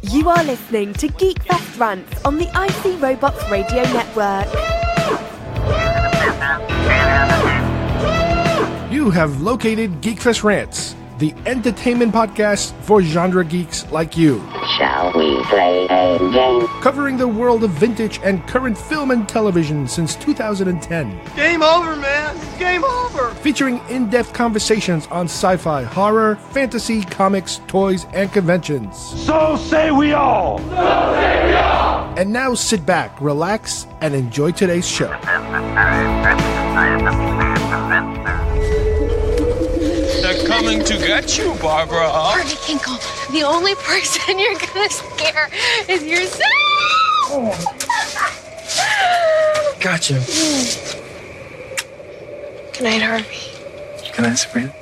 You are listening to GeekFest Rants on the IC Robots Radio Network. You have located GeekFest Rants, the entertainment podcast for genre geeks like you. Shall we play a game? Covering the world of vintage and current film and television since 2010. Game over, man. Game over. Featuring in-depth conversations on sci-fi, horror, fantasy, comics, toys, and conventions. So say we all. So say we all. And now sit back, relax, and enjoy today's show. They're coming to get you, Barbara. Harvey Kinkle, the only person you're gonna scare is yourself. Gotcha. Good night, Harvey. Good night, Sabrina.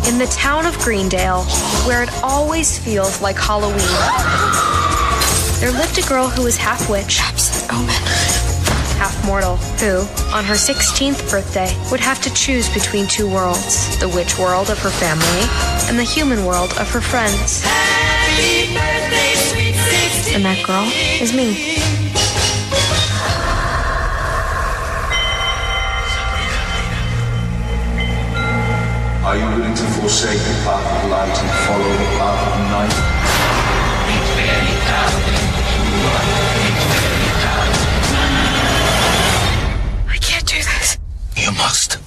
In the town of Greendale, where it always feels like Halloween, there lived a girl who was half witch, half mortal, who, on her 16th birthday, would have to choose between two worlds, the witch world of her family and the human world of her friends. Happy birthday, sweet 16. And that girl is me. Are you willing to forsake the path of light and follow the path of night? I can't do this. You must.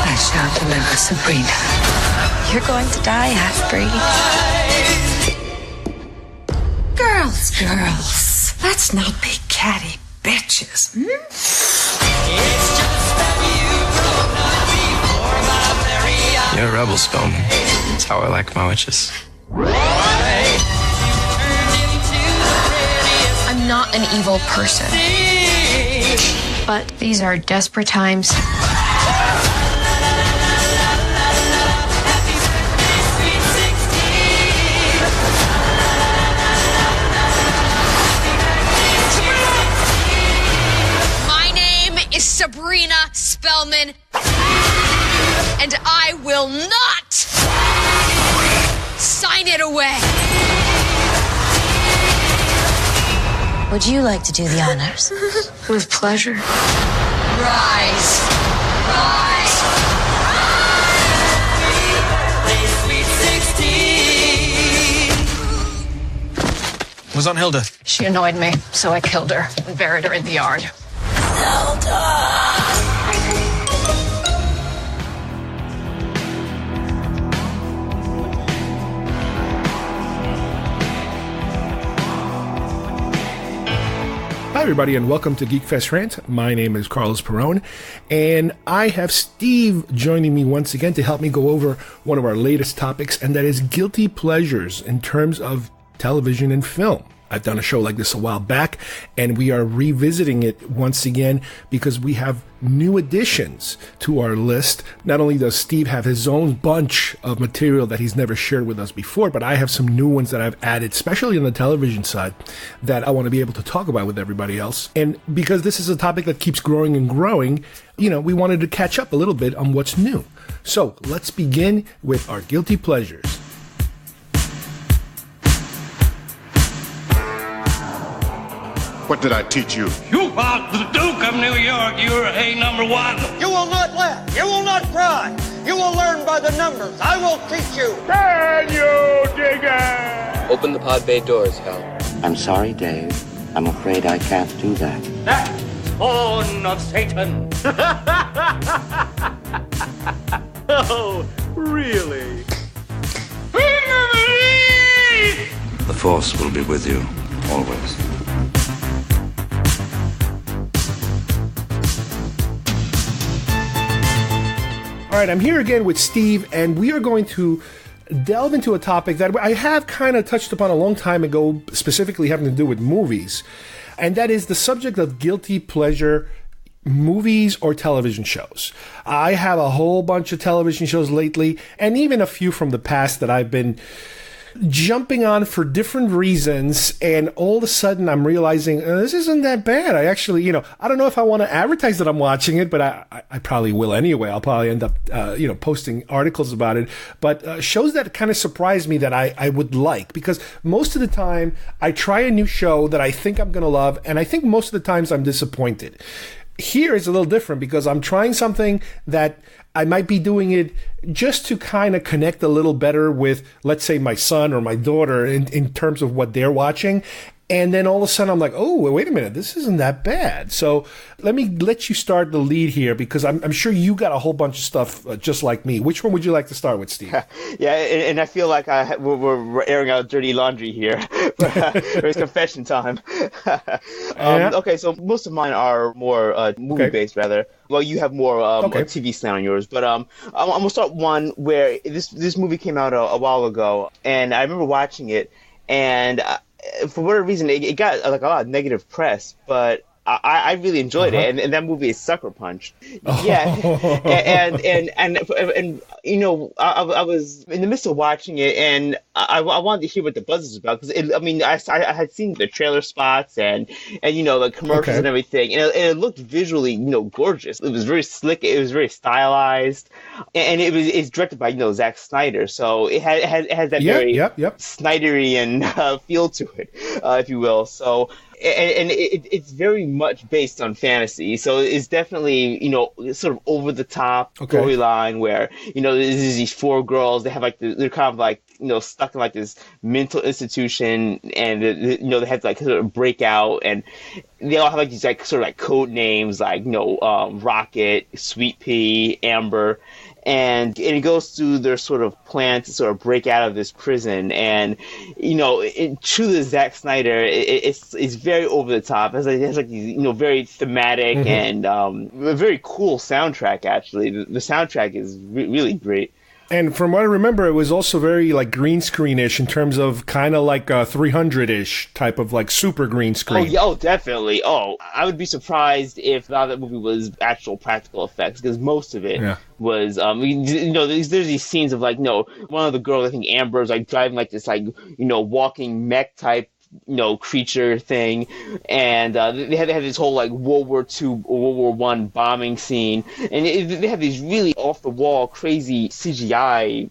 I shall deliver Sabrina. You're going to die, half-breed. Girls, let's not be catty bitches. You're a rebel, Spellman. That's how I like my witches. I'm not an evil person. But these are desperate times. My name is Sabrina Spellman. And I will not sign it away. Would you like to do the honors? With pleasure. Rise. Rise. What's on Hilda? She annoyed me, so I killed her and buried her in the yard. Zelda. Hi, everybody, and welcome to GeekFest Rant. My name is Carlos Perone, and I have Steve joining me once again to help me go over one of our latest topics, and that is guilty pleasures in terms of television and film. I've done a show like this a while back, and we are revisiting it once again because we have new additions to our list. Not only does Steve have his own bunch of material that he's never shared with us before, but I have some new ones that I've added, especially on the television side, that I want to be able to talk about with everybody else. And because this is a topic that keeps growing and growing, we wanted to catch up a little bit on what's new. So let's begin with our guilty pleasures. What did I teach you? You fought the Duke of New York. You were number one. You will not laugh. You will not cry. You will learn by the numbers. I will teach you. Can you dig it? Open the pod bay doors, Hal. I'm sorry, Dave. I'm afraid I can't do that. That spawn of Satan. Oh, really? The Force will be with you, always. All right, I'm here again with Steve, and we are going to delve into a topic that I have kind of touched upon a long time ago, specifically having to do with movies, and that is the subject of guilty pleasure movies or television shows. I have a whole bunch of television shows lately, and even a few from the past that I've been jumping on for different reasons, and all of a sudden I'm realizing this isn't that bad. I actually, I don't know if I want to advertise that I'm watching it, but I probably will anyway. I'll probably end up, posting articles about it. But shows that kind of surprised me that I would like, because most of the time I try a new show that I think I'm going to love, and I think most of the times I'm disappointed. Here is a little different because I'm trying something that I might be doing it just to kind of connect a little better with, let's say, my son or my daughter in terms of what they're watching. And then all of a sudden I'm like, oh, wait a minute, this isn't that bad. So let me let you start the lead here, because I'm sure you got a whole bunch of stuff just like me. Which one would you like to start with, Steve? Yeah, and I feel like we're airing out dirty laundry here. It's confession time. Okay, so most of mine are more movie-based, rather. Well, you have more TV slant on yours, but I'm gonna start one where this movie came out a while ago, and I remember watching it, and for whatever reason, it got like a lot of negative press, but I really enjoyed it, and that movie is Sucker Punch. Yeah, and I was in the midst of watching it, and I wanted to hear what the buzz is about, because I had seen the trailer spots and the commercials and everything, and it looked visually gorgeous. It was very slick, it was very stylized, and it's directed by Zack Snyder, so it has that very Snyderian feel to it, if you will. So. And it's very much based on fantasy, so it's definitely sort of over the top storyline where there's these four girls. They have they're kind of like stuck in like this mental institution, and they have to like sort of break out, and they all have like these like sort of like code names like Rocket, Sweet Pea, Amber. And it goes through their sort of plan to sort of break out of this prison. And, true to Zack Snyder, it's very over the top. It has like these, very thematic and a very cool soundtrack, actually. The soundtrack is really great. And from what I remember, it was also very like green screen-ish in terms of kind of like a 300-ish type of like super green screen. Oh, definitely. Oh, I would be surprised if that movie was actual practical effects, because most of it was, there's these scenes of like, one of the girls, I think Amber, is like driving like this like, walking mech type creature thing, and they had this whole like World War II or World War I bombing scene, and they have these really off the wall crazy CGI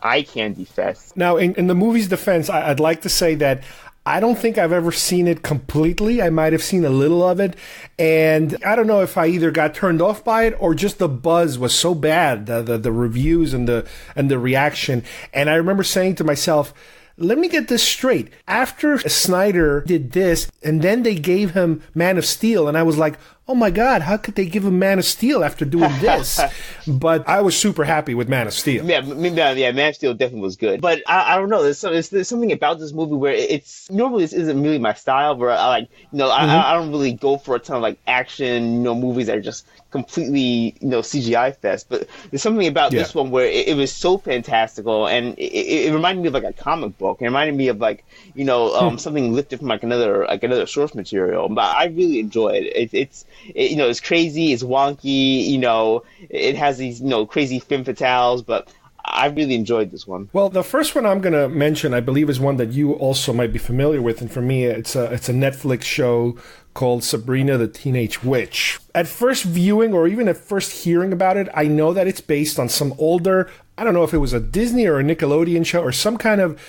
eye candy fest. Now in the movie's defense, I'd like to say that I don't think I've ever seen it completely. I might have seen a little of it, and I don't know if I either got turned off by it or just the buzz was so bad, the reviews and the reaction. And I remember saying to myself, let me get this straight. After Snyder did this, and then they gave him Man of Steel, and I was like, oh my God, how could they give him Man of Steel after doing this? But I was super happy with Man of Steel. Yeah, Man of Steel definitely was good. But I don't know, there's something about this movie where it's, normally this isn't really my style, where I like, I don't really go for a ton of like action, movies that are just completely, CGI fest. But there's something about this one where it was so fantastical, and it reminded me of like a comic book. It reminded me of like, something lifted from like another source material. But I really enjoyed it. It's crazy, it's wonky, it has these, crazy femme fatales, but I really enjoyed this one. Well, the first one I'm going to mention, I believe, is one that you also might be familiar with, and for me, it's a Netflix show called Sabrina the Teenage Witch. At first viewing, or even at first hearing about it, I know that it's based on some older, I don't know if it was a Disney or a Nickelodeon show, or some kind of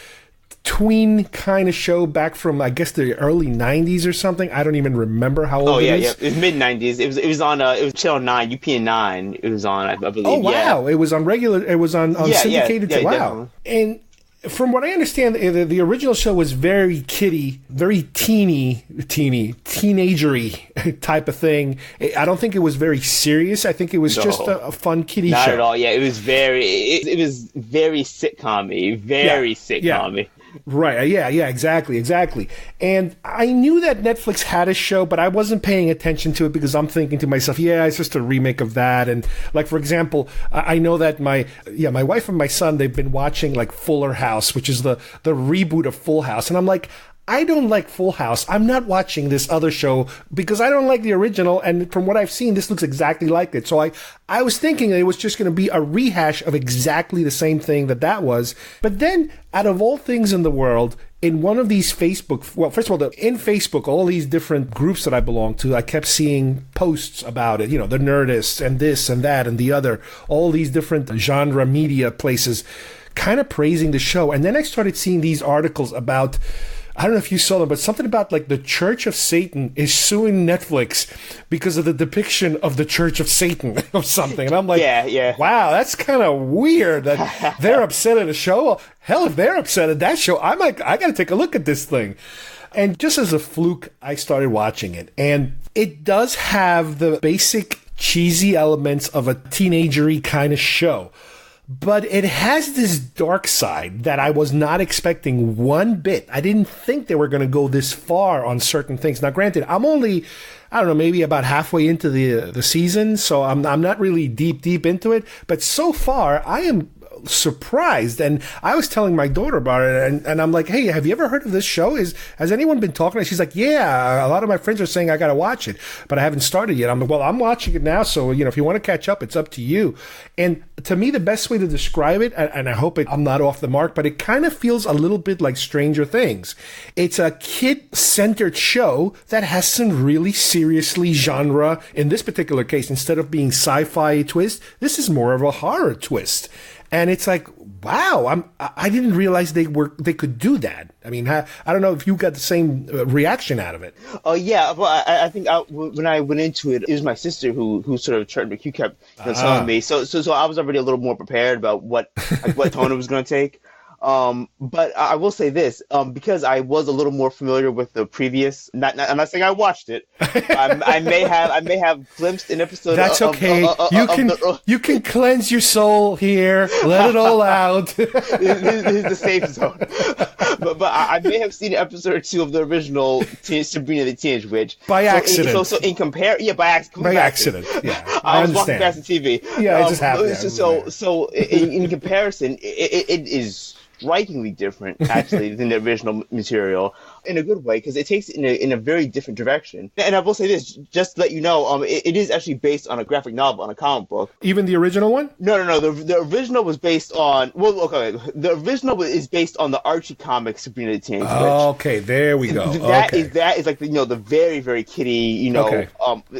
tween kind of show back from, I guess, the early 90s or something. I don't even remember how old it is. It was mid-90s. It was on Channel 9, UPN 9. It was on, I believe. Oh, wow. Yeah. It was on syndicated. Wow. Definitely. And from what I understand, the original show was very kiddie, very teenagery type of thing. I don't think it was very serious. I think it was just a fun kiddie show. Not at all. Yeah, it was very sitcom-y. Sitcom-y. Right. Yeah, exactly. And I knew that Netflix had a show, but I wasn't paying attention to it because I'm thinking to myself, it's just a remake of that. And like, for example, I know that my wife and my son, they've been watching like Fuller House, which is the reboot of Full House. And I'm like, I don't like Full House. I'm not watching this other show because I don't like the original. And from what I've seen, this looks exactly like it. So I was thinking it was just going to be a rehash of exactly the same thing that was. But then, out of all things in the world, in one of these Facebook, well, first of all, in Facebook, all these different groups that I belong to, I kept seeing posts about it, the Nerdists and this and that and the other, all these different genre media places kind of praising the show. And then I started seeing these articles about, I don't know if you saw them, but something about like the Church of Satan is suing Netflix because of the depiction of the Church of Satan or something. And I'm like, yeah. Wow, that's kind of weird that they're upset at a show. Hell, if they're upset at that show, I got to take a look at this thing. And just as a fluke, I started watching it. And it does have the basic cheesy elements of a teenagery kind of show. But it has this dark side that I was not expecting one bit. I didn't think they were going to go this far on certain things. Now, granted, I'm only, I don't know, maybe about halfway into the season, so I'm not really deep into it. But so far, I am surprised. And I was telling my daughter about it, and I'm like, hey, have you ever heard of this show? Has anyone been talking? And she's like, yeah, a lot of my friends are saying I got to watch it, but I haven't started yet. I'm like, well, I'm watching it now, so if you want to catch up, it's up to you. And to me, the best way to describe it, and I hope I'm not off the mark, but it kind of feels a little bit like Stranger Things. It's a kid-centered show that has some really seriously genre, in this particular case, instead of being sci-fi twist, this is more of a horror twist. And it's like, wow, I didn't realize they could do that. I mean, I don't know if you got the same reaction out of it. Oh, yeah. Well, I think when I went into it, it was my sister who sort of turned me. She kept telling me. So I was already a little more prepared about what tone it was going to take. But I will say this, because I was a little more familiar with the previous, I'm not saying I watched it. I may have glimpsed an episode. That's okay. You can cleanse your soul here. Let it all out. This is the safe zone. But I may have seen an episode or two of the original Sabrina the Teenage Witch. By accident. So in comparison, by accident. Yeah. I was walking past the TV. Yeah, it just happened. So in comparison, it is strikingly different, actually, than the original material, in a good way, because it takes it in a very different direction. And I will say this, just to let you know, it is actually based on a graphic novel, on a comic book. Even the original one? No. The original was based on, the original is based on the Archie comic Sabrina the Teenage Witch. Okay, there we go. That is like the very, very kiddie, Okay.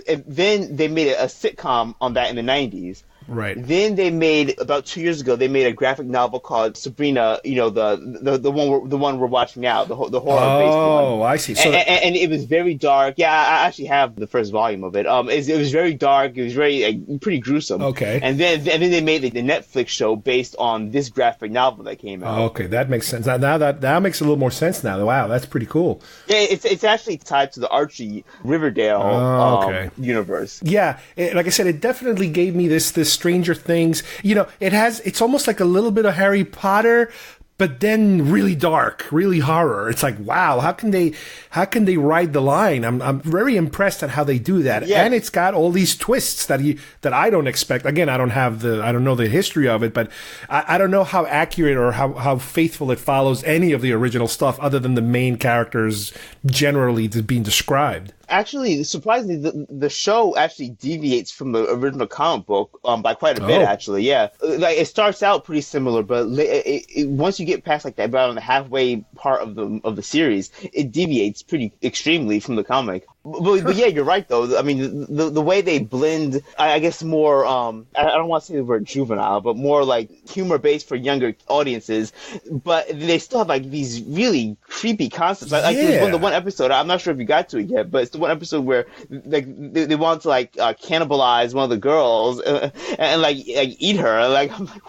And then they made a sitcom on that in the 90s. Right. Then they made, about 2 years ago, they made a graphic novel called Sabrina, the one we're watching now, the horror-based one. Oh, I see. So and it was very dark. Yeah, I actually have the first volume of it. It was very dark. It was very pretty gruesome. Okay. And then they made the Netflix show based on this graphic novel that came out. Okay, that makes sense. Now that makes a little more sense now. Wow, that's pretty cool. Yeah, it's actually tied to the Archie Riverdale universe. Yeah, like I said, it definitely gave me this Stranger Things. It's almost like a little bit of Harry Potter, but then really dark, really horror. It's like, wow, how can they ride the line? I'm very impressed at how they do that. Yeah. And it's got all these twists that I don't expect. Again, I don't know the history of it, but I don't know how accurate or how faithful it follows any of the original stuff other than the main characters generally being described. Actually, surprisingly, the show actually deviates from the original comic book by quite a bit. Actually, yeah, like it starts out pretty similar, but once you get past like that about the halfway part of the series, it deviates pretty extremely from the comic. But yeah, you're right though. I mean, the way they blend, I guess more. I don't want to say the word juvenile, but more like humor based for younger audiences. But they still have like these really creepy concepts. Like there's the one episode. I'm not sure if you got to it yet, but it's the one episode where like they want to like cannibalize one of the girls and like eat her. Like I'm like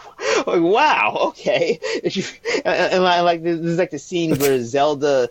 wow, okay. And like there's like the scene where Zelda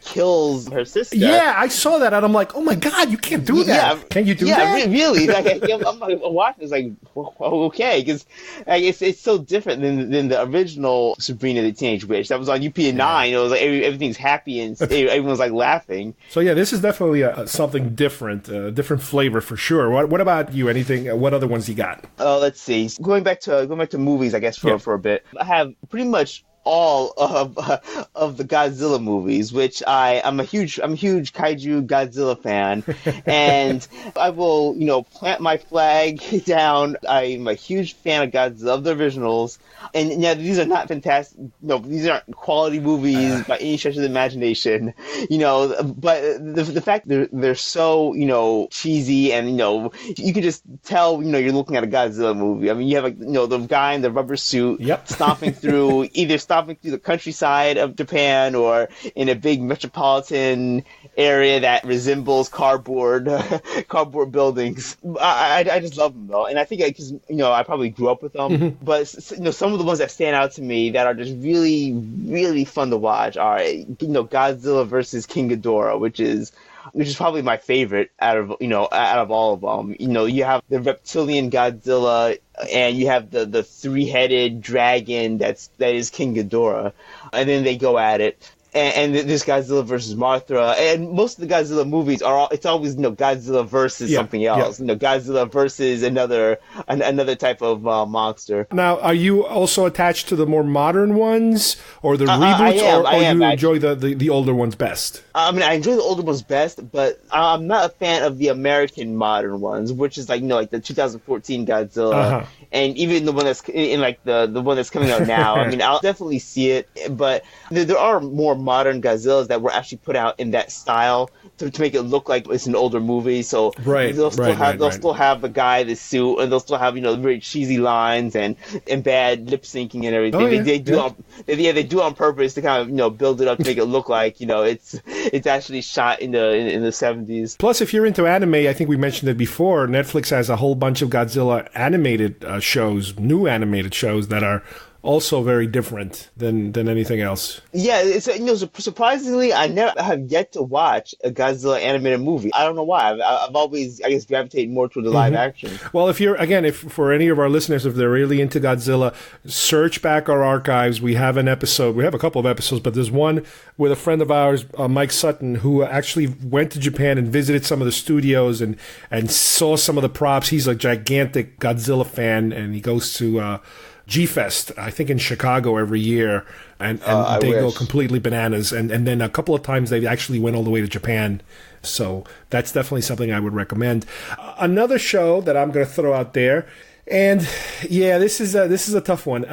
kills her sister. Yeah, I saw that and I'm like, oh my God, you can't do that. Yeah, can you do that? Yeah, really. Like, I'm watching. It's like, okay, because like, it's so different than the original Sabrina the Teenage Witch that was on UPN 9. It was like everything's happy and everyone's like laughing. So yeah, this is definitely something different, different flavor for sure. What about you? Anything? What other ones you got? Let's see. Going back to movies, I guess for a bit. I have pretty much all of the Godzilla movies, which I'm a huge kaiju Godzilla fan, and I will, plant my flag down. I'm a huge fan of Godzilla, of the originals, and these are not fantastic. No, these aren't quality movies by any stretch of the imagination, But the fact they're so cheesy, and you can just tell you're looking at a Godzilla movie. I mean, you have the guy in the rubber suit stomping through the countryside of Japan or in a big metropolitan area that resembles cardboard buildings. I just love them though, and I think because I probably grew up with them. But some of the ones that stand out to me that are just really, really fun to watch are Godzilla versus King Ghidorah, which is probably my favorite out of all of them. You have the reptilian Godzilla, and you have the three-headed dragon that is King Ghidorah, and then they go at it. And this Godzilla versus Mothra, and most of the Godzilla movies it's always Godzilla versus something else. Godzilla versus another type of monster. Now, are you also attached to the more modern ones, or the reboots, or you enjoy the older ones best? I mean, I enjoy the older ones best, but I'm not a fan of the American modern ones, which is like the 2014 Godzilla, and even the one that's in the one that's coming out now. I mean, I'll definitely see it, but there are more modern Godzillas that were actually put out in that style to make it look like it's an older movie. So they'll still have the guy in the suit, and they'll still have very cheesy lines and bad lip syncing and everything. They do on purpose to kind of build it up to make it look like it's actually shot in the 70s. Plus, if you're into anime, I think we mentioned it before, Netflix has a whole bunch of Godzilla animated shows, new animated shows that are also very different than anything else. Yeah, it's surprisingly, I never have yet to watch a Godzilla animated movie. I don't know why. I've always, I guess, gravitated more toward the live action. Well, if for any of our listeners, if they're really into Godzilla, search back our archives. We have an episode. We have a couple of episodes, but there's one with a friend of ours, Mike Sutton, who actually went to Japan and visited some of the studios and saw some of the props. He's a gigantic Godzilla fan, and he goes to GeekFest, I think in Chicago every year, and they go completely bananas. And then a couple of times they actually went all the way to Japan. So that's definitely something I would recommend. Another show that I'm going to throw out there, and this is a tough one.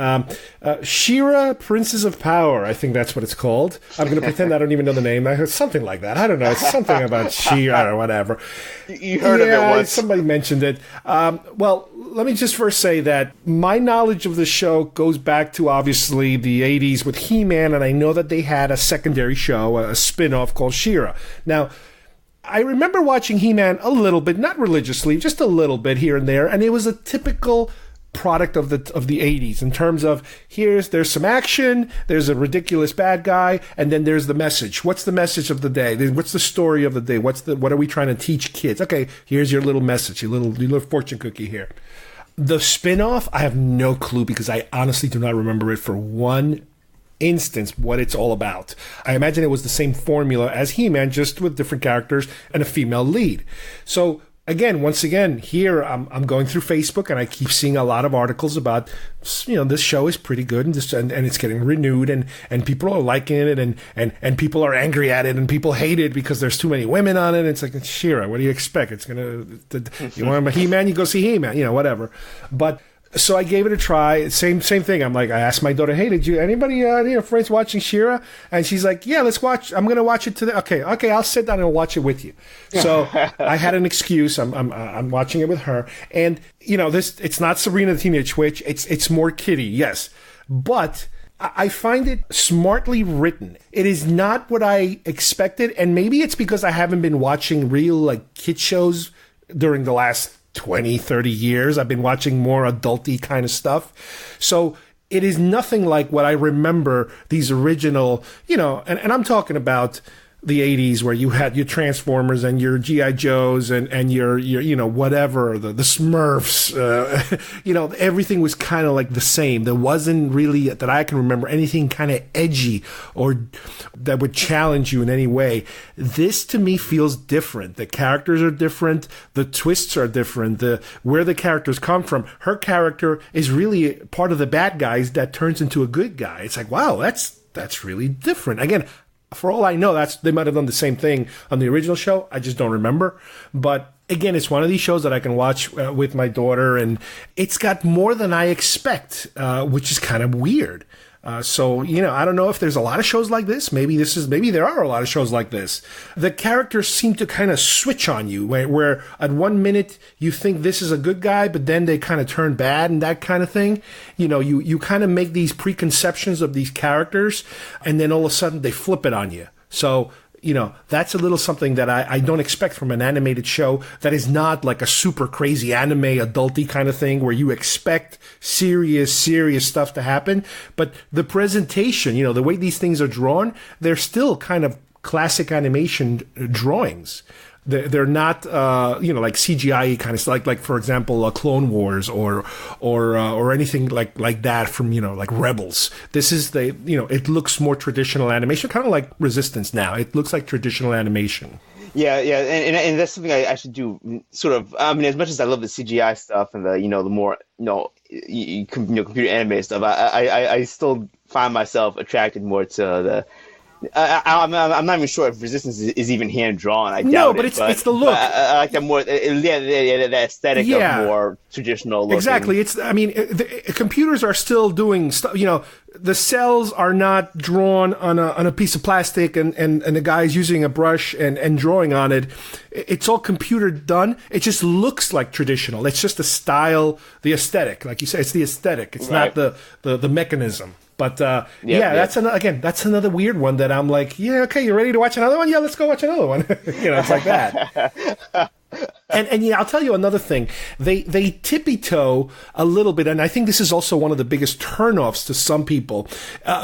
She-Ra, Princess of Power, I think that's what it's called. I'm going to pretend I don't even know the name. I heard something like that. I don't know. It's something about She-Ra or whatever. You heard of it once. Somebody mentioned it. Well, let me just first say that my knowledge of the show goes back to, obviously, the 80s with He-Man, and I know that they had a secondary show, a spin-off called She-Ra. Now, I remember watching He-Man a little bit, not religiously, just a little bit here and there, and it was a typical product of the 80s in terms of there's some action, there's a ridiculous bad guy, and then there's the message. What's the message of the day? What's the story of the day? What are we trying to teach kids? Okay, here's your little message, your little fortune cookie here. The spin-off, I have no clue because I honestly do not remember it for one instance what it's all about. I imagine it was the same formula as He-Man, just with different characters and a female lead. So once again, here I'm going through Facebook and I keep seeing a lot of articles about, this show is pretty good and it's getting renewed and people are liking it and people are angry at it and people hate it because there's too many women on it. It's like, She-Ra, what do you expect? It's you want a He-Man, you go see He-Man, whatever. But so I gave it a try. Same thing. I'm like, I asked my daughter, hey, did anybody friends watching She-Ra? And she's like, yeah, let's watch. I'm going to watch it today. Okay, I'll sit down and watch it with you. So I had an excuse. I'm watching it with her. And, it's not Sabrina the Teenage Witch. It's more kiddie, yes. But I find it smartly written. It is not what I expected. And maybe it's because I haven't been watching real, kid shows during the last 20, 30 years. I've been watching more adulty kind of stuff. So it is nothing like what I remember these original, and I'm talking about the 80s where you had your Transformers and your G.I. Joes and your whatever, the Smurfs, everything was kind of like the same. There wasn't really, that I can remember, anything kind of edgy or that would challenge you in any way. This to me feels different. The characters are different. The twists are different. Where the characters come from. Her character is really part of the bad guys that turns into a good guy. It's like, wow, that's really different. Again, for all I know, they might have done the same thing on the original show. I just don't remember. But again, it's one of these shows that I can watch with my daughter, and it's got more than I expect, which is kind of weird. So, I don't know if there's a lot of shows like this. Maybe there are a lot of shows like this. The characters seem to kind of switch on you, where at 1 minute you think this is a good guy, but then they kind of turn bad and that kind of thing. You kind of make these preconceptions of these characters, and then all of a sudden they flip it on you. So, that's a little something that I don't expect from an animated show that is not like a super crazy anime adulty kind of thing where you expect serious stuff to happen. But the presentation, the way these things are drawn, they're still kind of classic animation drawings. They're not, like CGI kind of stuff, like for example, Clone Wars or anything like that from, like Rebels. This is it looks more traditional animation, kind of like Resistance now. It looks like traditional animation. Yeah, and that's something I should do. Sort of. I mean, as much as I love the CGI stuff and the more computer animated stuff, I still find myself attracted more to the. I'm not even sure if Resistance is even hand drawn. I doubt it. No, but it's the look. I like that more. The aesthetic of more traditional looking. Exactly. Computers are still doing stuff. The cells are not drawn on a piece of plastic, and the guy's using a brush and drawing on it. It's all computer done. It just looks like traditional. It's just the style, the aesthetic. Like you say, it's the aesthetic. It's not the mechanism. But that's another weird one that I'm like, yeah, okay, you ready to watch another one? Yeah, let's go watch another one. It's like that. And I'll tell you another thing. They tippy-toe a little bit, and I think this is also one of the biggest turnoffs to some people,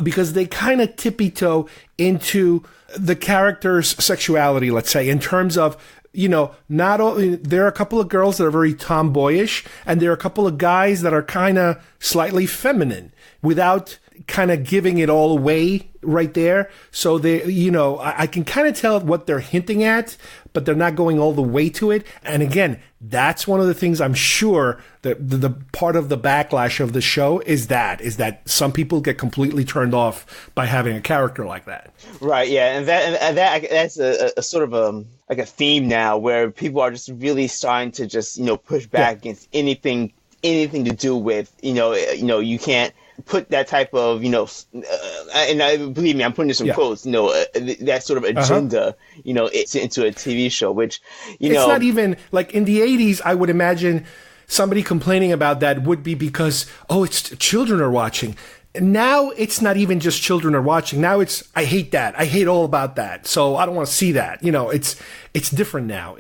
because they kind of tippy-toe into the character's sexuality, let's say, in terms of, not only there are a couple of girls that are very tomboyish, and there are a couple of guys that are kind of slightly feminine without kind of giving it all away right there. So they, I can kind of tell what they're hinting at, but they're not going all the way to it. And again, that's one of the things I'm sure that the part of the backlash of the show is that some people get completely turned off by having a character like that. Right. Yeah. And that's a sort of like a theme now where people are just really starting to just, push back against anything to do with, you can't put that type of, and believe me, I'm putting this in quotes, that sort of agenda, into a TV show, which, it's not even like in the 80s, I would imagine somebody complaining about that would be because, it's children are watching. Now it's not even just children are watching. Now it's, I hate that. I hate all about that. So I don't want to see that. It's different now.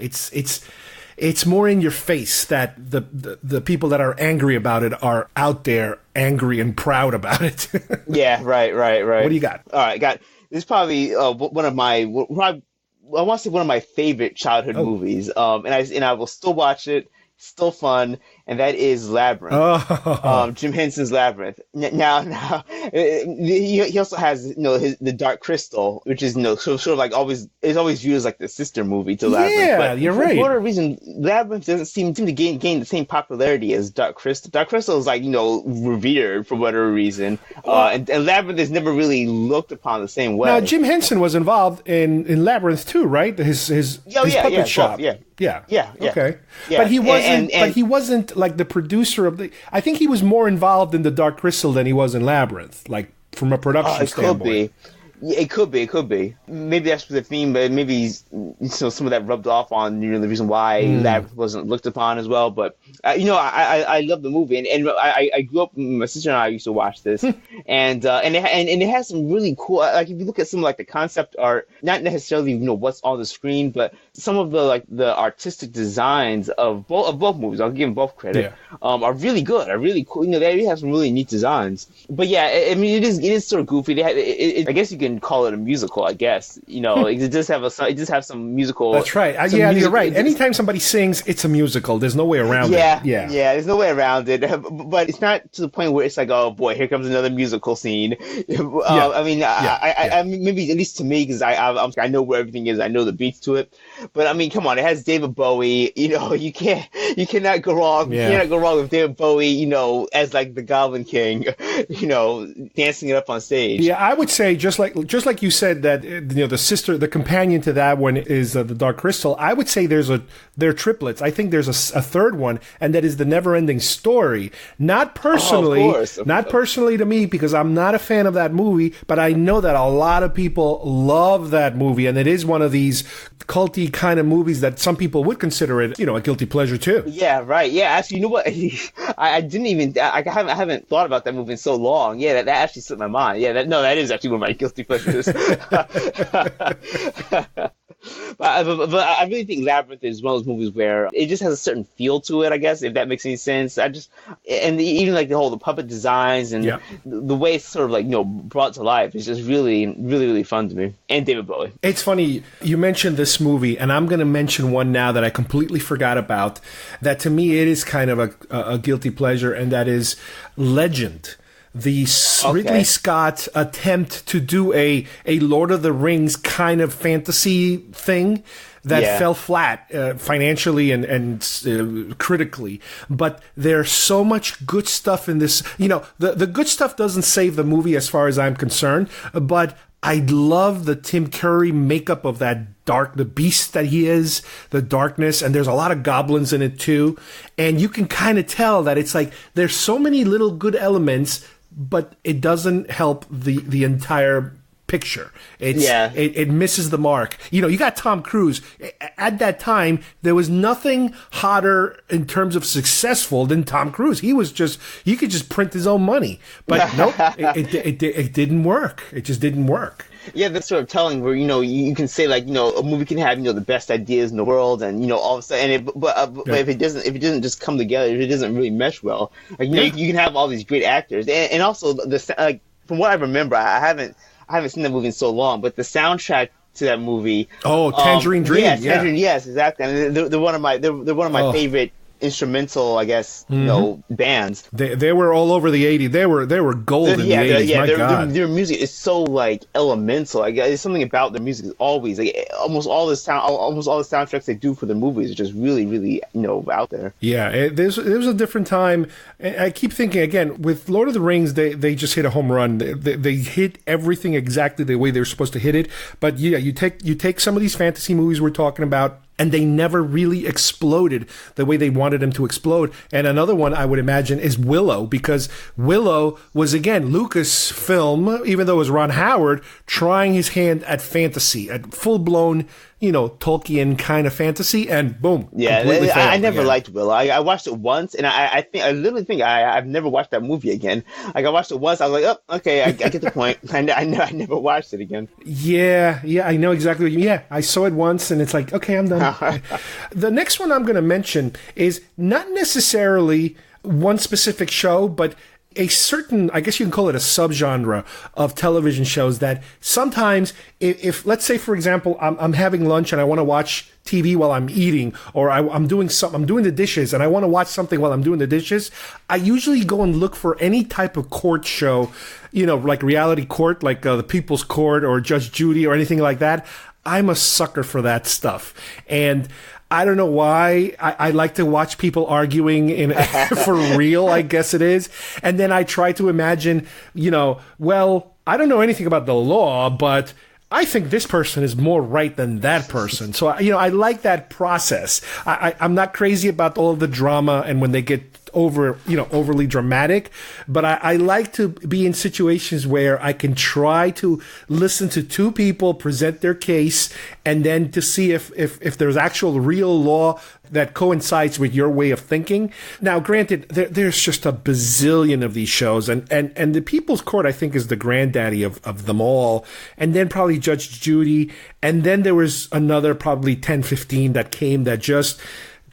It's more in your face that the people that are angry about it are out there angry and proud about it. Yeah, right. What do you got? All right, this is probably one of my, I want to say one of my favorite childhood movies. And I will still watch it. Still fun, and that is Labyrinth. Jim Henson's Labyrinth. Now, he also has the Dark Crystal, which is sort of like always viewed as like the sister movie to Labyrinth. Yeah, but you're right. For whatever reason, Labyrinth doesn't seem to gain the same popularity as Dark Crystal. Dark Crystal is like revered for whatever reason, and Labyrinth is never really looked upon the same way. Now, Jim Henson was involved in Labyrinth too, right? His puppet shop. Yeah. Okay. Yeah. But he wasn't. But he wasn't like the producer of the. I think he was more involved in the Dark Crystal than he was in Labyrinth, like from a production standpoint. It could be. Maybe that's the theme, but maybe some of that rubbed off on the reason why Labyrinth wasn't looked upon as well. But I love the movie, and I grew up. My sister and I used to watch this, and it has some really cool. Like if you look at some like the concept art, not necessarily what's on the screen, but some of the artistic designs of both movies, I'll give them both credit, are really good, are really cool. You know, they have some really neat designs. But yeah, I mean, it is sort of goofy. I guess you can call it a musical. I guess, you know, it does have some musical. That's right. You're right. Anytime somebody sings, it's a musical. There's no way around it. Yeah. There's no way around it. But it's not to the point where it's like, oh boy, here comes another musical scene. I mean, I maybe at least to me, because I know where everything is. I know the beats to it. But I mean, come on, it has David Bowie. You know, you cannot go wrong. You cannot go wrong with David Bowie. You know, as like the Goblin King. You know, dancing it up on stage. Yeah, I would say just like you said that, you know, the companion to that one is the Dark Crystal. I would say they're triplets. I think there's a third one, and that is the Never-Ending Story. Not personally, not personally to me, because I'm not a fan of that movie, but I know that a lot of people love that movie, and it is one of these culty kind of movies that some people would consider it, you know, a guilty pleasure too. Yeah, right. Yeah, actually, you know what? I haven't thought about that movie in so long. Yeah, that actually slipped my mind. Yeah, that is actually one of my guilty pleasures. But I really think Labyrinth is one of those movies where it just has a certain feel to it, I guess, if that makes any sense. Even like the puppet designs and the way it's sort of like, you know, brought to life is just really, really, really fun to me. And David Bowie. It's funny, you mentioned this movie, and I'm going to mention one now that I completely forgot about, that to me it is kind of a guilty pleasure, and that is Legend. The Ridley Scott attempt to do a Lord of the Rings kind of fantasy thing that fell flat financially and critically. But there's so much good stuff in this. You know, the good stuff doesn't save the movie as far as I'm concerned, but I love the Tim Curry makeup of that the beast that he is, the darkness, and there's a lot of goblins in it too. And you can kind of tell that it's like there's so many little good elements, but it doesn't help the entire picture. It misses the mark. You know, you got Tom Cruise. At that time, there was nothing hotter in terms of successful than Tom Cruise. He could just print his own money. But nope, it didn't work. It just didn't work. Yeah, that's sort of telling where, you know, you can say like, you know, a movie can have, you know, the best ideas in the world, and, you know, all of a sudden, but if it doesn't just come together, if it doesn't really mesh well, like, you know, you can have all these great actors, and also from what I remember, I haven't seen that movie in so long, but the soundtrack to that movie. Oh, Tangerine Dream. Yeah, Tangerine, yes, exactly. And they're one of my favorite instrumental, I guess, you know, bands. They were all over the 80s. They were gold in the 80s. My God. Their music is so like elemental. Like, there's something about their music is always like almost all the soundtracks they do for the movies are just really, really, you know, out there. Yeah, there was a different time. I keep thinking again with Lord of the Rings, they just hit a home run. They hit everything exactly the way they're supposed to hit it. But yeah, you take some of these fantasy movies we're talking about, and they never really exploded the way they wanted them to explode. And another one I would imagine is Willow, because Willow was, again, Lucasfilm, even though it was Ron Howard, trying his hand at fantasy, at full-blown, you know, Tolkien kind of fantasy, and boom. Yeah, I never liked Willow. I watched it once, and I literally think I've never watched that movie again. Like, I watched it once, I was like, oh, okay, I get the point. I never watched it again. Yeah, I know exactly what you mean. Yeah, I saw it once, and it's like, okay, I'm done. The next one I'm going to mention is not necessarily one specific show, but a certain, I guess you can call it a subgenre of television shows that sometimes, if let's say, for example, I'm having lunch and I want to watch TV while I'm eating, or I'm doing the dishes and I want to watch something while I'm doing the dishes, I usually go and look for any type of court show, you know, like reality court, like The People's Court or Judge Judy or anything like that. I'm a sucker for that stuff. And I don't know why. I like to watch people arguing for real, I guess it is. And then I try to imagine, you know, well, I don't know anything about the law, but I think this person is more right than that person. So, you know, I like that process. I'm not crazy about all the drama and when they get overly dramatic, but I like to be in situations where I can try to listen to two people present their case and then to see if there's actual real law that coincides with your way of thinking. Now, granted, there's just a bazillion of these shows, and the People's Court, I think, is the granddaddy of them all, and then probably Judge Judy, and then there was another probably 10, 15 that came that just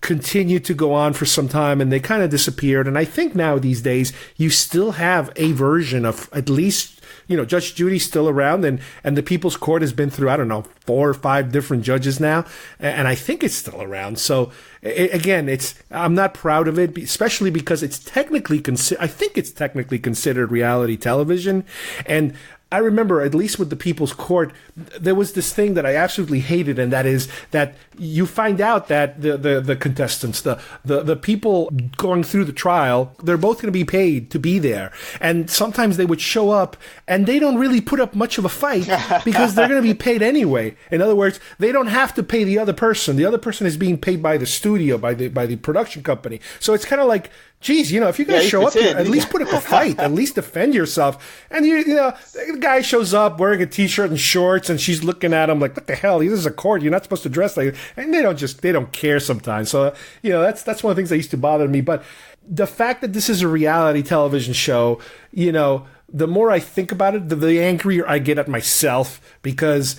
continued to go on for some time, and they kind of disappeared. And I think now these days you still have a version of at least, Judge Judy's still around, and the People's Court has been through, 4 or 5 different judges now, and I think it's still around. So again, I'm not proud of it, especially because it's technically considered reality television. And I remember, at least with the People's Court, there was this thing that I absolutely hated, and that is that you find out that the contestants, the people going through the trial, they're both going to be paid to be there. And sometimes they would show up, and they don't really put up much of a fight because they're going to be paid anyway. In other words, they don't have to pay the other person. The other person is being paid by the studio, by the production company. So it's kind of like, geez, if you're going to show up here, at least put up a fight, at least defend yourself. And the guy shows up wearing a t-shirt and shorts, and she's looking at him like, what the hell? This is a court. You're not supposed to dress like, and they don't care sometimes. So, that's one of the things that used to bother me. But the fact that this is a reality television show, the more I think about it, the angrier I get at myself, because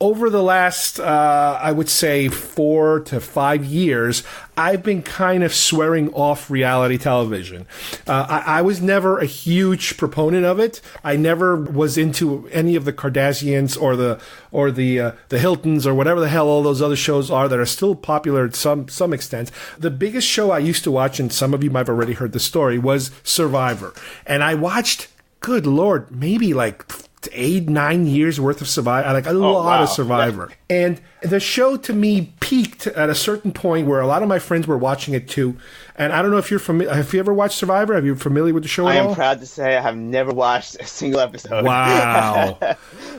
over the last, I would say 4 to 5 years, I've been kind of swearing off reality television. I was never a huge proponent of it. I never was into any of the Kardashians or the Hiltons or whatever the hell all those other shows are that are still popular to some extent. The biggest show I used to watch, and some of you might have already heard the story, was Survivor. And I watched, good Lord, maybe like 8-9 years worth of Survivor, a lot of Survivor. Yeah. And the show to me peaked at a certain point where a lot of my friends were watching it too. And I don't know if you're familiar. Have you ever watched Survivor? Are you familiar with the show at all? I am proud to say I have never watched a single episode. Wow.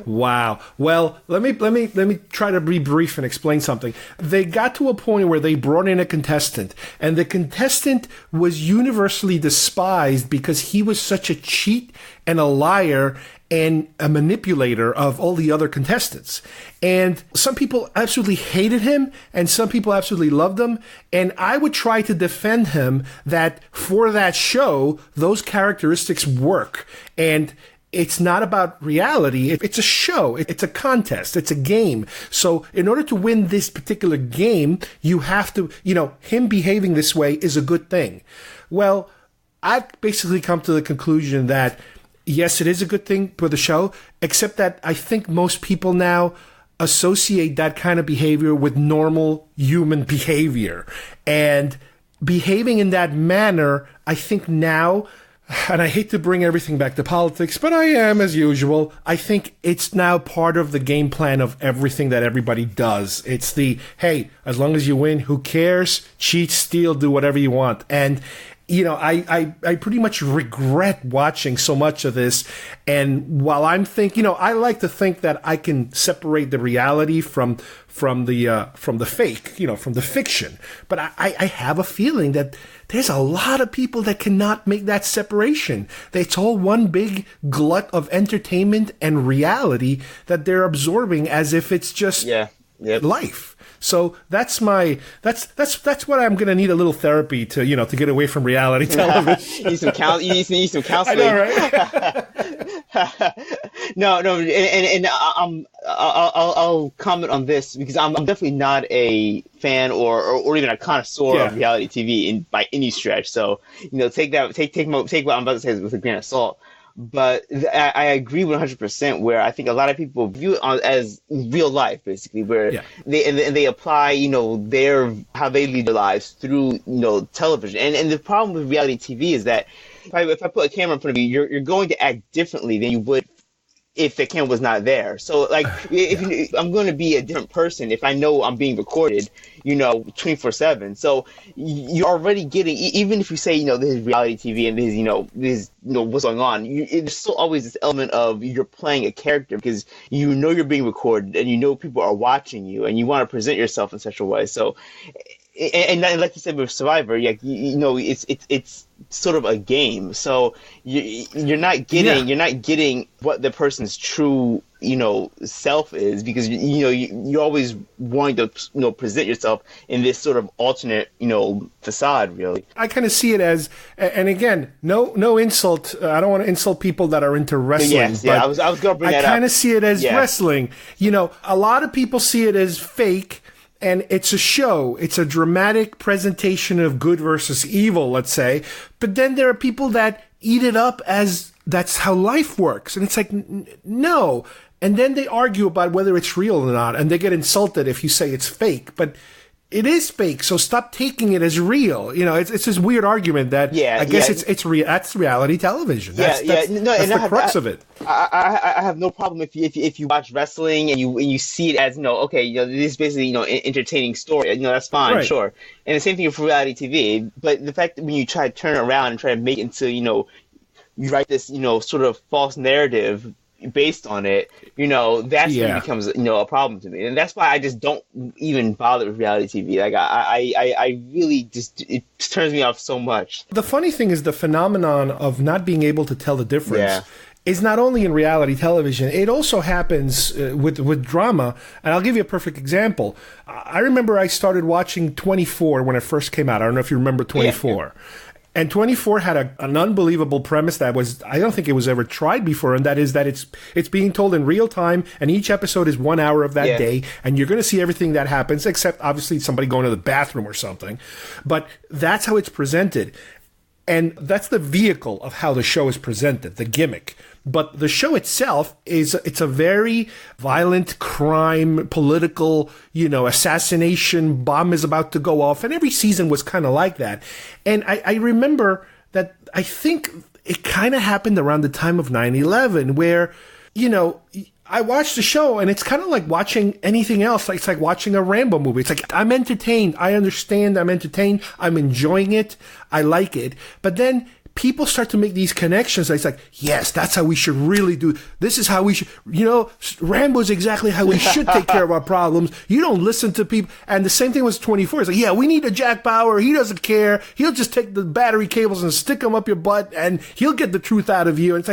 Wow. Well, let me try to be brief and explain something. They got to a point where they brought in a contestant, and the contestant was universally despised because he was such a cheat and a liar and a manipulator of all the other contestants. And some people absolutely hated him, and some people absolutely loved him. And I would try to defend him that for that show, those characteristics work. And it's not about reality. It's a show. It's a contest. It's a game. So in order to win this particular game, you have to, him behaving this way is a good thing. Well, I've basically come to the conclusion that yes, it is a good thing for the show, except that I think most people now associate that kind of behavior with normal human behavior. And behaving in that manner, I think now, and I hate to bring everything back to politics, but I am as usual, I think it's now part of the game plan of everything that everybody does. It's hey, as long as you win, who cares? Cheat, steal, do whatever you want. And I pretty much regret watching so much of this. And while I'm thinking, I like to think that I can separate the reality from the fake, from the fiction. But I have a feeling that there's a lot of people that cannot make that separation. It's all one big glut of entertainment and reality that they're absorbing as if it's just life. So that's what I'm going to need a little therapy to get away from reality television. You need some counseling. I know, right? No, and I'll comment on this because I'm definitely not a fan or even a connoisseur of reality TV by any stretch. So take what I'm about to say with a grain of salt. But I agree 100% where I think a lot of people view it as real life, basically, where they apply, how they lead their lives through, television. And the problem with reality TV is that if I put a camera in front of you, you're going to act differently than you would if the camera was not there. So, if I'm going to be a different person if I know I'm being recorded, 24/7. So you're already getting, even if you say, this is reality TV and this is what's going on, there's still always this element of you're playing a character because you're being recorded and people are watching you and you want to present yourself in such a way. So and like you said with Survivor, you know, it's sort of a game. So you're not getting what the person's true, you know, self is, because you know you're always wanting to, you know, present yourself in this sort of alternate, you know, facade. Really, I kind of see it as, and again, no insult. I don't want to insult people that are into wrestling. Yes, I was going to bring that up. I kind of see it as wrestling. You know, a lot of people see it as fake. And it's a show. It's a dramatic presentation of good versus evil, let's say. But then there are people that eat it up as that's how life works. And it's like, no. And then they argue about whether it's real or not. And they get insulted if you say it's fake. But it is fake, so stop taking it as real. You know, it's this weird argument that I guess it's that's reality television. That's the crux of it. I have no problem if you watch wrestling and you see it as, you know, okay, you know, this is basically, you know, an entertaining story. You know, that's fine, right. Sure. And the same thing for reality TV. But the fact that when you try to turn it around and try to make it into, you know, you write this, you know, sort of false narrative based on it, you know, that's when it becomes, you know, a problem to me. And that's why I just don't even bother with reality TV. Like, I really just, it turns me off so much. The funny thing is the phenomenon of not being able to tell the difference is not only in reality television, it also happens with drama. And I'll give you a perfect example. I remember I started watching 24 when it first came out. I don't know if you remember 24. Yeah. And 24 had an unbelievable premise that was, I don't think it was ever tried before, and that is that it's being told in real time, and each episode is 1 hour of that day, and you're going to see everything that happens, except obviously somebody going to the bathroom or something. But that's how it's presented. And that's the vehicle of how the show is presented, the gimmick. But the show itself it's a very violent crime, political, you know, assassination, bomb is about to go off. And every season was kind of like that. And I remember that I think it kind of happened around the time of 9/11 where, you know, I watched the show and it's kind of like watching anything else. It's like watching a Rambo movie. It's like, I'm entertained. I understand. I'm entertained. I'm enjoying it. I like it. But then people start to make these connections. It's like, yes, that's how we should really do. This is how we should, you know, Rambo's exactly how we should take care of our problems. You don't listen to people. And the same thing was 24. It's like, yeah, we need a Jack Bauer. He doesn't care. He'll just take the battery cables and stick them up your butt and he'll get the truth out of you. And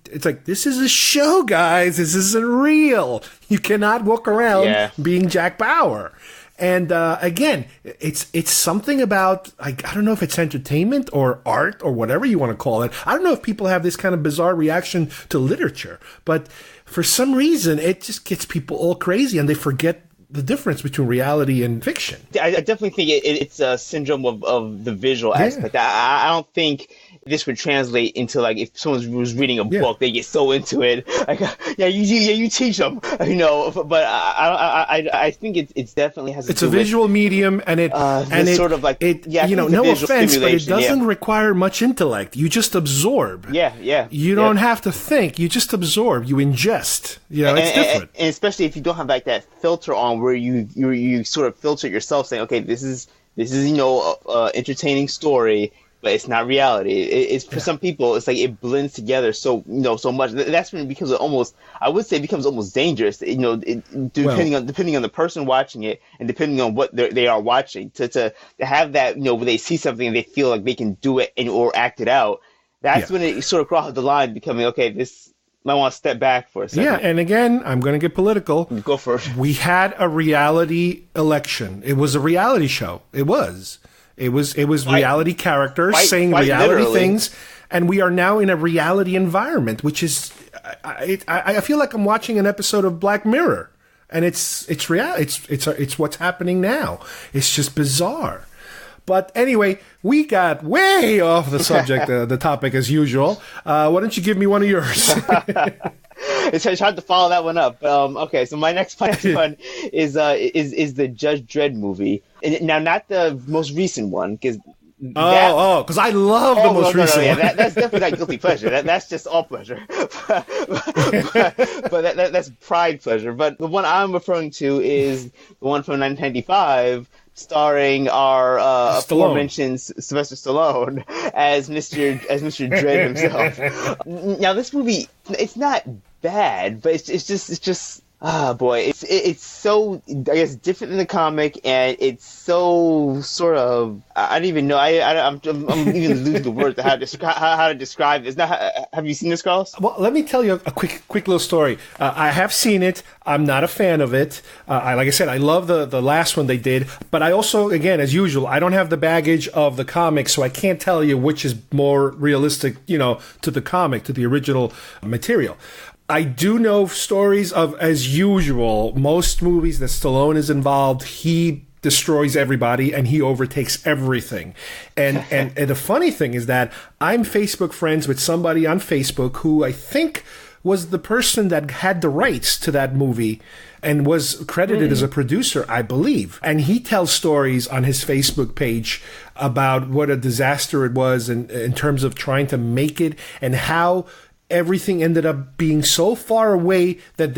it's like, this is a show, guys. This isn't real. You cannot walk around being Jack Bauer. And again, it's something about, like, I don't know if it's entertainment or art or whatever you want to call it. I don't know if people have this kind of bizarre reaction to literature, but for some reason, it just gets people all crazy and they forget the difference between reality and fiction. I definitely think it's a syndrome of the visual aspect. I don't think this would translate into, like, if someone was reading a book, they get so into it. Like, you teach them, you know. But I think it's definitely has. It's a visual medium, and it's sort of like you know, no offense, but it doesn't require much intellect. You just absorb. You don't have to think. You just absorb. You ingest. You know, it's different. And especially if you don't have, like, that filter on where you sort of filter yourself, saying, okay, this is you know, entertaining story. But it's not reality. It's for some people, it's like it blends together so much. That's when it becomes almost dangerous. You know, depending on the person watching it and depending on what they are watching. To have that, you know, where they see something and they feel like they can do it or act it out. That's when it sort of crosses the line, becoming, okay, this. I want to step back for a second. Yeah, and again, I'm going to get political. Go for it. We had a reality election. It was a reality show. It was reality characters saying reality things, and we are now in a reality environment, which is, I feel like I'm watching an episode of Black Mirror, and it's real. It's what's happening now. It's just bizarre. But anyway, we got way off the subject, the topic as usual. Why don't you give me one of yours? It's hard to follow that one up. Okay, so my next one is the Judge Dredd movie. Now, not the most recent one, because because I love the most recent one. That's definitely not guilty pleasure. That's just all pleasure. but that's pride pleasure. But the one I'm referring to is the one from 1995. Starring our aforementioned Sylvester Stallone as Mr. Dredd himself. Now, this movie, it's not bad, but it's just Boy, it's so, I guess, different than the comic, and it's so sort of, I don't even know. I'm even losing the words to how to describe it. It's not. Have you seen this, Carlos? Well, let me tell you a quick little story. I have seen it. I'm not a fan of it. Like I said, I love the last one they did, but I also, again, as usual, I don't have the baggage of the comic, so I can't tell you which is more realistic, to the comic, to the original material. I do know stories of, as usual, most movies that Stallone is involved, he destroys everybody and he overtakes everything. And the funny thing is that I'm Facebook friends with somebody on Facebook who I think was the person that had the rights to that movie and was credited as a producer, I believe. And he tells stories on his Facebook page about what a disaster it was in terms of trying to make it and how everything ended up being so far away than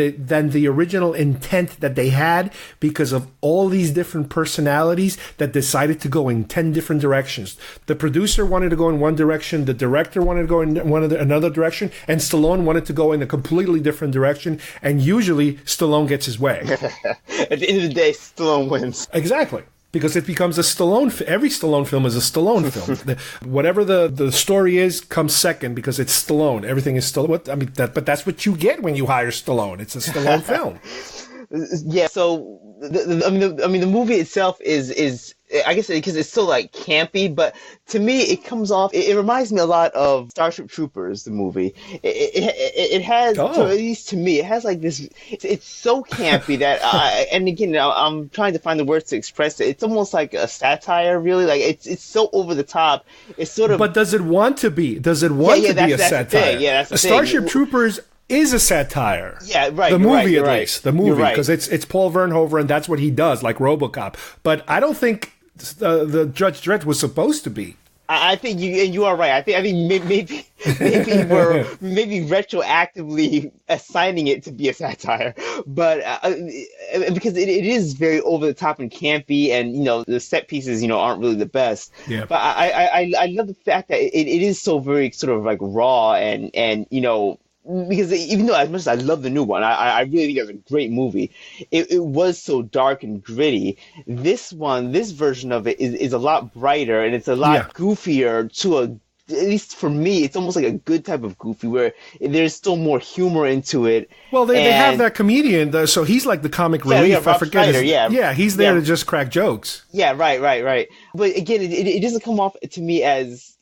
the original intent that they had because of all these different personalities that decided to go in 10 different directions. The producer wanted to go in one direction, the director wanted to go in another direction, and Stallone wanted to go in a completely different direction, and usually Stallone gets his way. At the end of the day, Stallone wins. Exactly. Because it becomes a Stallone. Every Stallone film is a Stallone film. Whatever the story is comes second because it's Stallone. Everything is Stallone. I mean, but that's what you get when you hire Stallone. It's a Stallone film. Yeah. So the movie itself is I guess because it's so like campy, but to me it comes off. It reminds me a lot of Starship Troopers, the movie. It has, at least to me, it has like this. It's so campy that and again, I'm trying to find the words to express it. It's almost like a satire, really. Like it's so over the top. It's sort of. But does it want to be? Does it want to be a satire? Yeah, that's the thing. Starship Troopers is a satire. Yeah, right. The movie, at least. The movie, because it's Paul Verhoeven, and that's what he does, like RoboCop. But I don't think the Judge Dredd was supposed to be. I think you are right. I think maybe we're retroactively assigning it to be a satire, but because it is very over the top and campy, and the set pieces aren't really the best. Yeah. But I love the fact that it is so very sort of like raw and because even though as much as I love the new one, I really think it's a great movie. It was so dark and gritty. This version of it is a lot brighter and it's a lot goofier at least for me, it's almost like a good type of goofy where there's still more humor into it. Well, they have that comedian, so he's like the comic relief. I forget Schneider, he's there to just crack jokes. Yeah, right. But again, it doesn't come off to me as,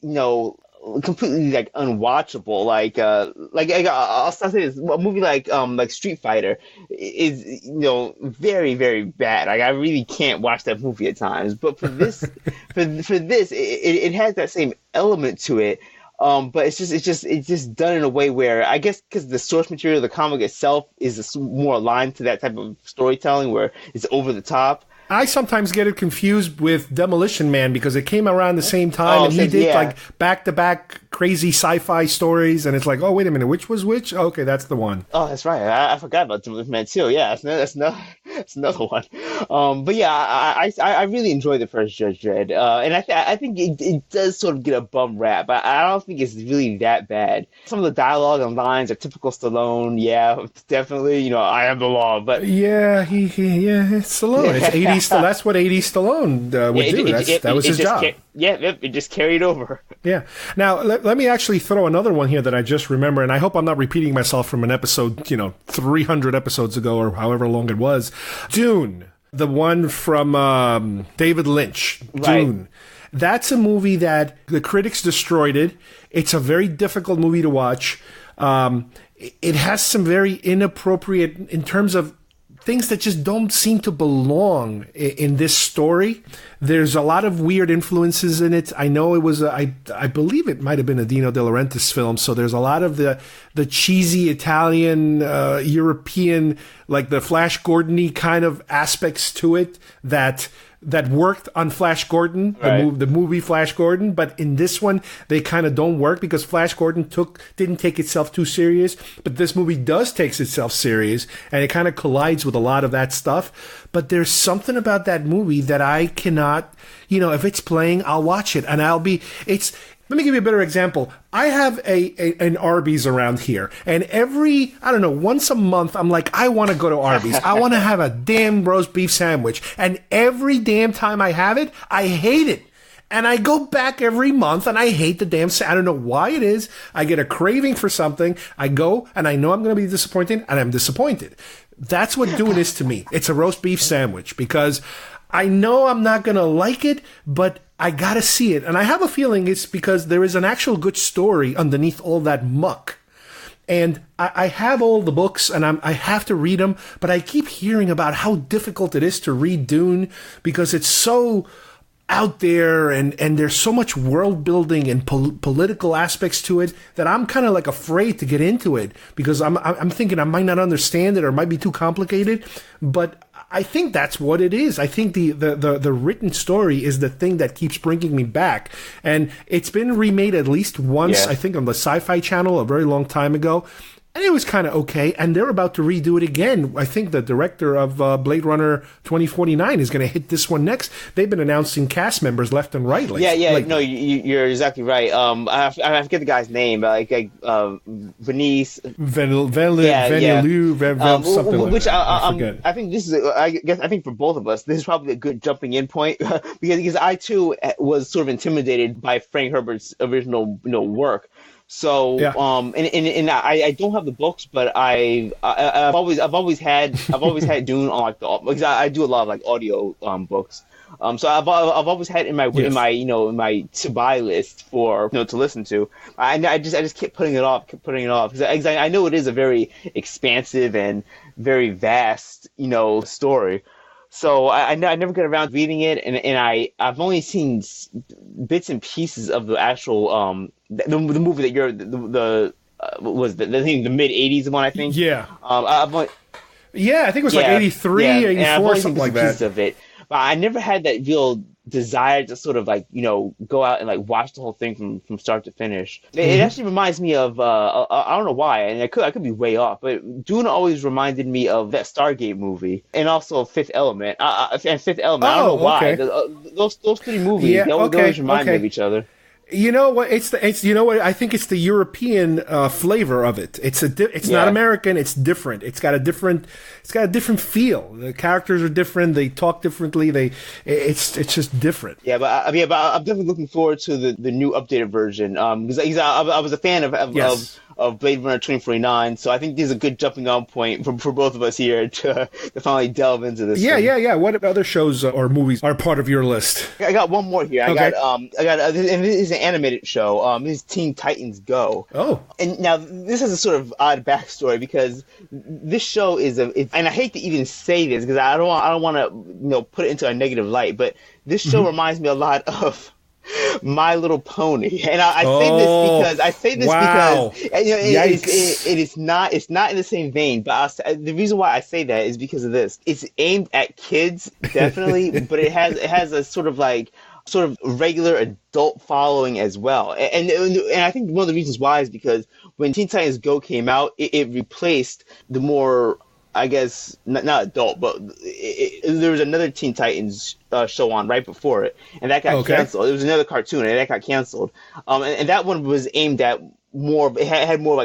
completely like unwatchable. Like I'll say this: a movie like Street Fighter is very, very bad. Like I really can't watch that movie at times. But for this, it has that same element to it. But it's just done in a way where I guess because the source material of the comic itself is more aligned to that type of storytelling where it's over the top. I sometimes get it confused with Demolition Man because it came around the same time and he did like back-to-back crazy sci-fi stories, and it's like, oh, wait a minute, which was which? Oh, okay, that's the one. Oh, that's right. I forgot about Demolition Man too. Yeah, that's another one. But yeah, I really enjoyed the first Judge Dredd, and I think it does sort of get a bum rap. I don't think it's really that bad. Some of the dialogue and lines are typical Stallone. Yeah, definitely. I am the law. But yeah, it's Stallone. It's 80s. That's what 80s Stallone would do. That was his job. It just carried over. Yeah. Now, let me actually throw another one here that I just remember, and I hope I'm not repeating myself from an episode, 300 episodes ago or however long it was. Dune, the one from David Lynch. Right. Dune. That's a movie that the critics destroyed it. It's a very difficult movie to watch. It has some very inappropriate, in terms of things that just don't seem to belong in this story. There's a lot of weird influences in it. I know it was, I believe it might have been a Dino De Laurentiis film. So there's a lot of the cheesy Italian, European, like the Flash Gordon-y kind of aspects to it that worked on Flash Gordon, the movie Flash Gordon, but in this one they kind of don't work because Flash Gordon didn't take itself too serious, but this movie does take itself serious, and it kind of collides with a lot of that stuff. But there's something about that movie that I cannot, if it's playing, I'll watch it, and Let me give you a better example. I have an Arby's around here, and once a month, I'm like, I want to go to Arby's. I want to have a damn roast beef sandwich. And every damn time I have it, I hate it. And I go back every month, and I hate the damn I don't know why it is. I get a craving for something. I go, and I know I'm going to be disappointed, and I'm disappointed. That's what Dune is to me. It's a roast beef sandwich, because I know I'm not going to like it, but I got to see it. And I have a feeling it's because there is an actual good story underneath all that muck. And I have all the books, and I have to read them, but I keep hearing about how difficult it is to read Dune because it's so out there, and there's so much world building and political aspects to it that I'm kind of like afraid to get into it because I'm thinking I might not understand it or it might be too complicated. But I think that's what it is. I think the written story is the thing that keeps bringing me back, and it's been remade at least once. I think on the Sci-Fi Channel a very long time ago. And it was kind of okay, and they're about to redo it again. I think the director of Blade Runner 2049 is going to hit this one next. They've been announcing cast members left and right. No, you're exactly right. I forget the guy's name, Venice Vanillue, something like that. I forget. I think this is. I think for both of us, this is probably a good jumping in point because I too was sort of intimidated by Frank Herbert's original work. So and I don't have the books, but I've always had Dune on because I do a lot of like audio books. So I've always had in my to buy list for to listen to. I just kept putting it off because I know it is a very expansive and very vast story. So I never get around to reading it, and I've only seen bits and pieces of the actual the movie that you're the mid '80s one, I think. Yeah. I think it was like 83, 84, something like that. Of it, but I never had that real desire to sort of like go out and like watch the whole thing from start to finish. It actually reminds me of I don't know why, and I could be way off, but Dune always reminded me of that Stargate movie and also Fifth Element. I don't know why. Those three movies they always remind me of each other. You know what? I think it's the European flavor of it. It's not American. It's different. It's got a different feel. The characters are different. They talk differently. It's just different. Yeah, but I'm definitely looking forward to the new updated version. Because I was a fan of Blade Runner 2049, so I think this is a good jumping on point for both of us here to finally delve into this. Yeah. What other shows or movies are part of your list? I got one more here. Okay. And this is an animated show. This is Teen Titans Go. Oh. And now this has a sort of odd backstory because this show and I hate to even say this because I don't want to put it into a negative light, but this show reminds me a lot of My Little Pony, and I say this because it's not in the same vein. But the reason why I say that is because of this. It's aimed at kids, definitely, but it has a sort of regular adult following as well. And I think one of the reasons why is because when Teen Titans Go came out, it replaced the more, I guess, not adult, but there was another Teen Titans show on right before it, and that got canceled. It was another cartoon, and that got canceled. And that one was aimed at it had more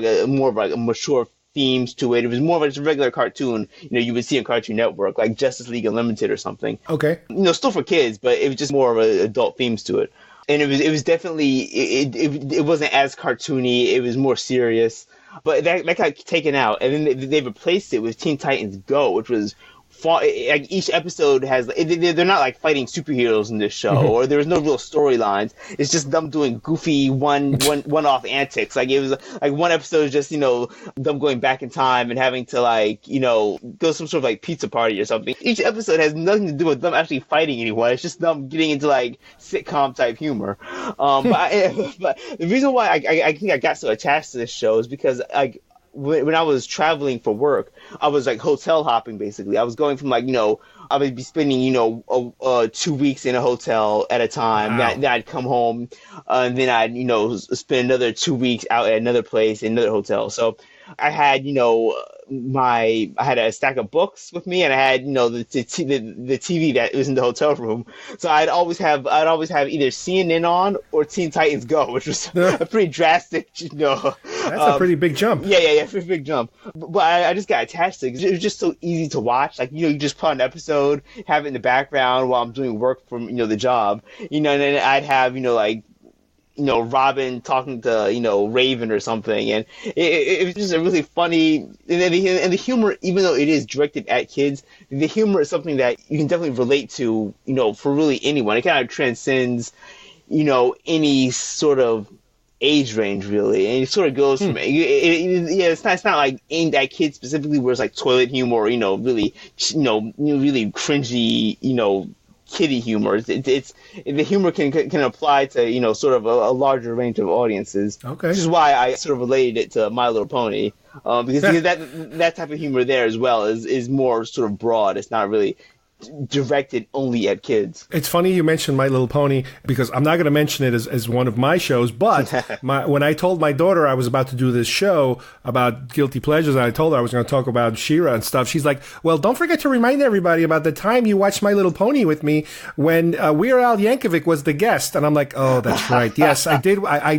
of a mature themes to it. It was more of a regular cartoon, you would see on Cartoon Network, like Justice League Unlimited or something. Okay. Still for kids, but it was just more of adult themes to it. And it was definitely, it wasn't as cartoony, it was more serious. But that got taken out, and then they replaced it with Teen Titans Go, which was like each episode has. They're not like fighting superheroes in this show, or there's no real storylines. It's just them doing goofy one-off antics. Like it was like one episode is just them going back in time and having to go to some sort of like pizza party or something. Each episode has nothing to do with them actually fighting anyone. It's just them getting into like sitcom type humor. But the reason why I think I got so attached to this show is because when I was traveling for work, I was like hotel hopping basically. I was going from I would be spending 2 weeks in a hotel at a time. Wow. Then I'd come home, and then I'd spend another 2 weeks out at another place in another hotel. So I had I had a stack of books with me, and I had the TV that was in the hotel room. So I'd always have either CNN on or Teen Titans Go, which was a pretty drastic. That's a pretty big jump. Yeah, pretty big jump. But I just got attached to it. It was just so easy to watch. Like you just put on an episode, have it in the background while I'm doing work from the job. And then I'd have Robin talking to Raven or something, and it was just a really funny, and the humor, even though it is directed at kids, the humor is something that you can definitely relate to, for really anyone. It kind of transcends, any sort of age range, really, and it sort of goes from it's not like aimed at kids specifically, where it's like toilet humor, or, really really cringy, kiddie humor. It's the humor can apply to sort of a larger range of audiences. Okay, which is why I sort of related it to My Little Pony, because that type of humor there as well is more sort of broad. It's not really directed only at kids. It's funny you mentioned My Little Pony, because I'm not going to mention it as one of my shows, but when I told my daughter I was about to do this show about guilty pleasures, and I told her I was going to talk about She-Ra and stuff, she's like, well, don't forget to remind everybody about the time you watched My Little Pony with me when Weird Al Yankovic was the guest. And I'm like, oh, that's right. Yes, I did. I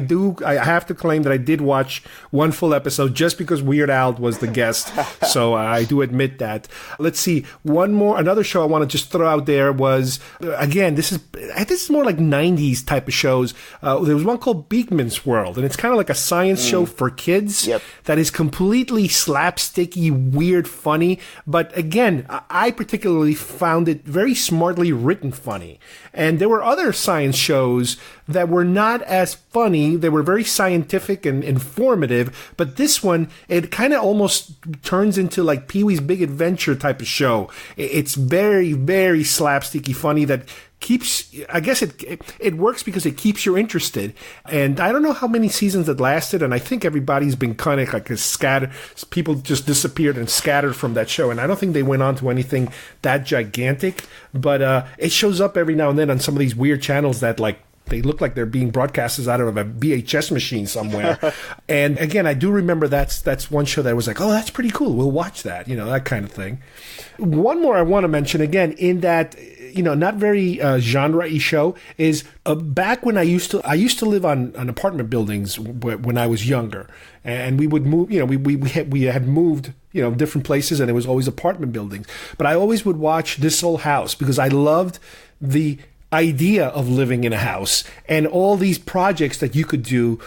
have to claim that I did watch one full episode just because Weird Al was the guest. So I do admit that. Let's see. Another show I want to just throw out there was, again, this is more like 90s type of shows. There was one called Beakman's World, and it's kind of like a science show for kids that is completely slapsticky, weird, funny. But again, I particularly found it very smartly written funny. And there were other science shows that were not as funny. They were very scientific and informative. But this one, it kind of almost turns into like Pee-wee's Big Adventure type of show. It's very, very slapsticky funny that keeps, I guess it works because it keeps you interested. And I don't know how many seasons it lasted, and I think everybody's been kind of like scattered. People just disappeared and scattered from that show, and I don't think they went on to anything that gigantic. But it shows up every now and then on some of these weird channels that like they look like they're being broadcasted out of a VHS machine somewhere. And again, I do remember that's one show that was like, oh, that's pretty cool. We'll watch that, that kind of thing. One more I want to mention, again, in that, not very genre-y show, is back when I used to live on apartment buildings when I was younger, and we would move. We had moved different places, and it was always apartment buildings. But I always would watch This Old House because I loved the idea of living in a house and all these projects that you could do,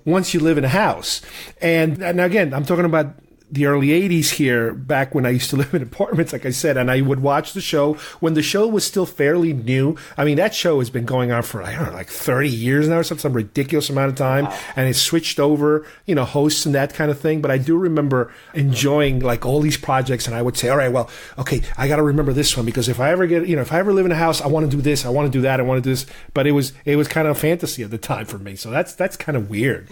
once you live in a house. And again, I'm talking about the early 80s here, back when I used to live in apartments, like I said, and I would watch the show when the show was still fairly new. I mean, that show has been going on for, I don't know, like 30 years now or some ridiculous amount of time. Wow. And it switched over, hosts and that kind of thing. But I do remember enjoying like all these projects, and I would say, all right, well, okay, I got to remember this one, because if I ever live in a house, I want to do this, I want to do that, I want to do this. But it was kind of fantasy at the time for me. So that's kind of weird.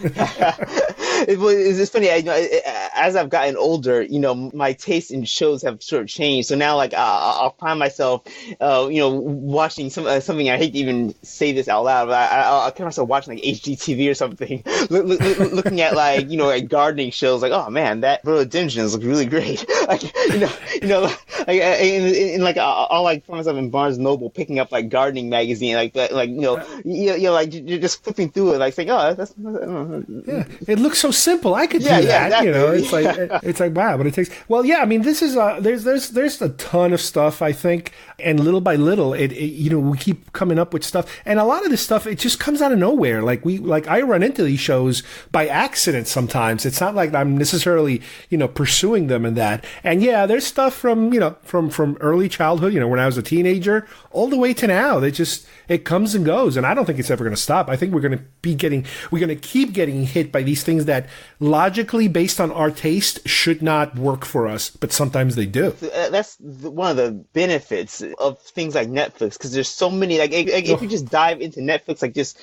It's funny, as I've gotten older, my taste in shows have sort of changed. So now, like, I'll find myself, watching something. I hate to even say this out loud, but I'll find myself watching like HGTV or something, looking at like like gardening shows. Like, oh man, that rhododendrons look really great. Like, like I'll like find myself in Barnes & Noble picking up like gardening magazine, like you're just flipping through it, like saying, oh, that's yeah, it looks so simple. I could do that. Exactly. It's like wow, but it takes. Well, yeah. I mean, this is there's a ton of stuff, I think, and little by little, we keep coming up with stuff, and a lot of this stuff it just comes out of nowhere. Like I run into these shows by accident sometimes. It's not like I'm necessarily pursuing them and that. And yeah, there's stuff from from early childhood, when I was a teenager, all the way to now. It comes and goes, and I don't think it's ever going to stop. I think we're going to keep getting hit by these things that logically, based on our taste, should not work for us, but sometimes they do. That's one of the benefits of things like Netflix, because there's so many. Like if you just dive into Netflix, like just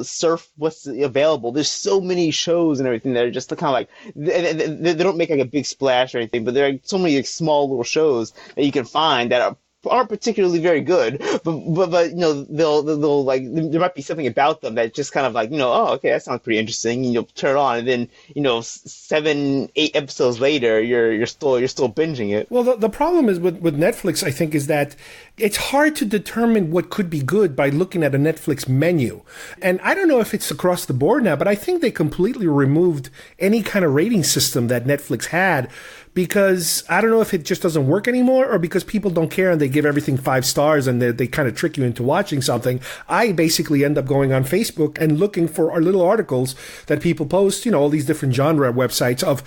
surf what's available. There's so many shows and everything that are just kind of like they don't make like a big splash or anything, but there are so many like, small little shows that you can find that are aren't particularly very good, but they'll like, there might be something about them that just kind of like, oh, okay, that sounds pretty interesting, and you'll turn it on, and then 7-8 episodes later you're still binging it. Well, the problem is with Netflix, I think, is that it's hard to determine what could be good by looking at a Netflix menu. And I don't know if it's across the board now, but I think they completely removed any kind of rating system that Netflix had, because I don't know if it just doesn't work anymore or because people don't care and they give everything 5 stars and they kind of trick you into watching something. I basically end up going on Facebook and looking for our little articles that people post, all these different genre websites of,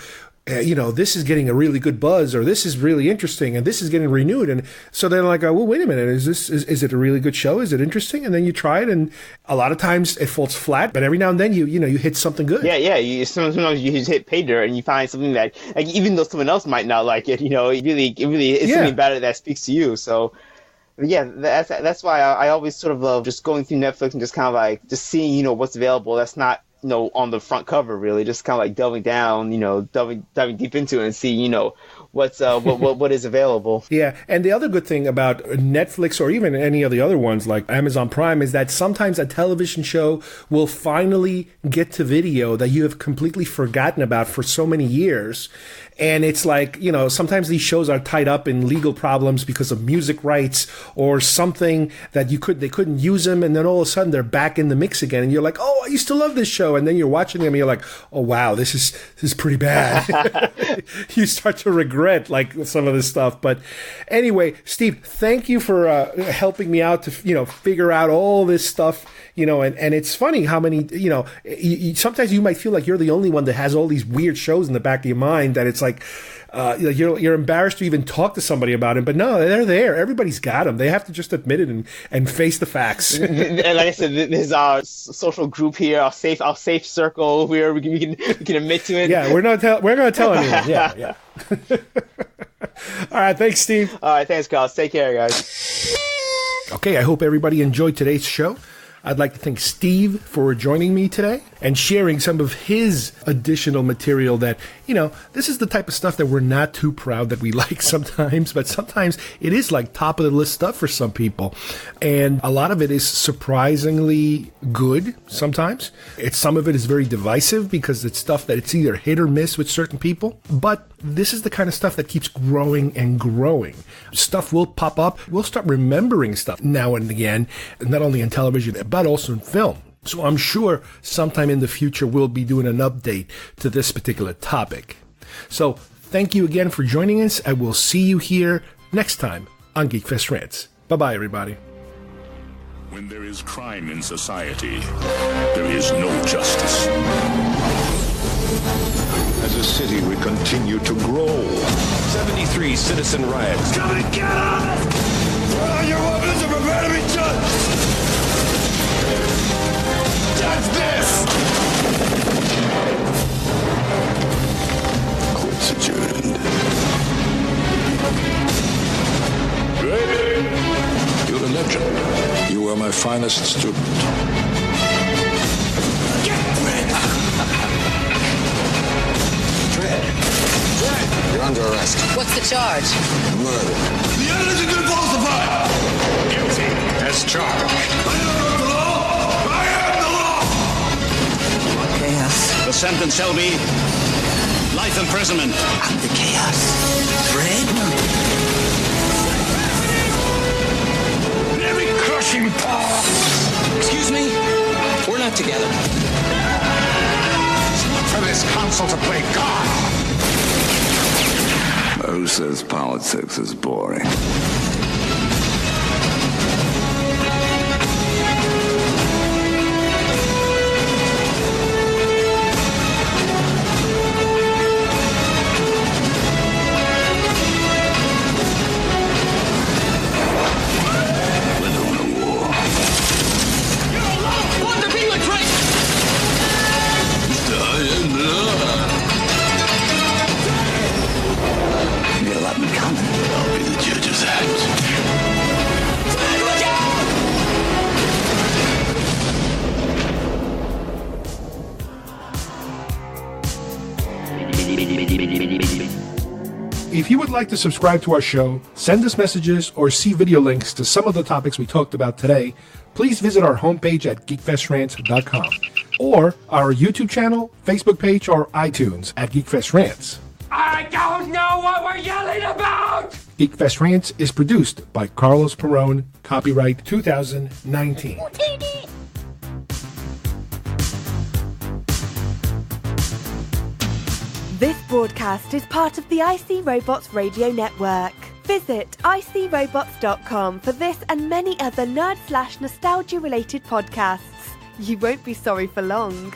this is getting a really good buzz, or this is really interesting, and this is getting renewed. And so they're like, well, wait a minute, is it a really good show? Is it interesting? And then you try it, and a lot of times it falls flat, but every now and then you hit something good. Yeah. Sometimes you hit pay dirt and you find something that, like, even though someone else might not like it, it really is something about it that speaks to you. So yeah, that's why I always sort of love just going through Netflix and just kind of like just seeing what's available. That's not on the front cover, really, just kind of like delving down, diving deep into it and see, what's what is available. Yeah, and the other good thing about Netflix or even any of the other ones like Amazon Prime is that sometimes a television show will finally get to video that you have completely forgotten about for so many years. And it's like, sometimes these shows are tied up in legal problems because of music rights or something that they couldn't use them. And then all of a sudden they're back in the mix again. And you're like, oh, I used to love this show. And then you're watching them and you're like, oh, wow, this is pretty bad. You start to regret like some of this stuff. But anyway, Steve, thank you for helping me out to, figure out all this stuff. And it's funny how many, sometimes you might feel like you're the only one that has all these weird shows in the back of your mind that it's like, you're embarrassed to even talk to somebody about it, but no, they're there. Everybody's got them. They have to just admit it and face the facts. And like I said, this is our social group here, our safe circle where we can admit to it. Yeah, we're going to tell anyone. Yeah. All right, thanks, Steve. All right, thanks, Carl. Take care, guys. Okay, I hope everybody enjoyed today's show. I'd like to thank Steve for joining me today and sharing some of his additional material that, this is the type of stuff that we're not too proud that we like sometimes, but sometimes it is like top of the list stuff for some people. And a lot of it is surprisingly good sometimes. Some of it is very divisive because it's stuff that it's either hit or miss with certain people. But this is the kind of stuff that keeps growing and growing. Stuff will pop up. We'll start remembering stuff now and again, not only in television, but also in film. So I'm sure sometime in the future we'll be doing an update to this particular topic. So thank you again for joining us. I will see you here next time on GeekFest Rants. Bye-bye, everybody. When there is crime in society, there is no justice. As a city, we continue to grow. 73 citizen riots. Come and get us! Your weapons are prepared to be judged! Judge this! Court's adjourned. Ready? You're a legend. You are my finest student. Dredd, you're under arrest. What's the charge? Murder. The evidence has been falsified! Guilty as charged. I don't know the law! I am the law! Chaos. The sentence shall be life imprisonment. I'm the chaos. Dredd? Every crushing power! Excuse me? We're not together. For this council to play God. Who says politics is boring? I'll be the judge of that. If you would like to subscribe to our show, send us messages, or see video links to some of the topics we talked about today, please visit our homepage at geekfestrants.com or our YouTube channel, Facebook page, or iTunes at GeekFest Rants. I don't know what we're yelling about! GeekFest Rants is produced by Carlos Perone, copyright 2019. This broadcast is part of the IC Robots Radio Network. Visit icrobots.com for this and many other nerd/nostalgia related podcasts. You won't be sorry for long.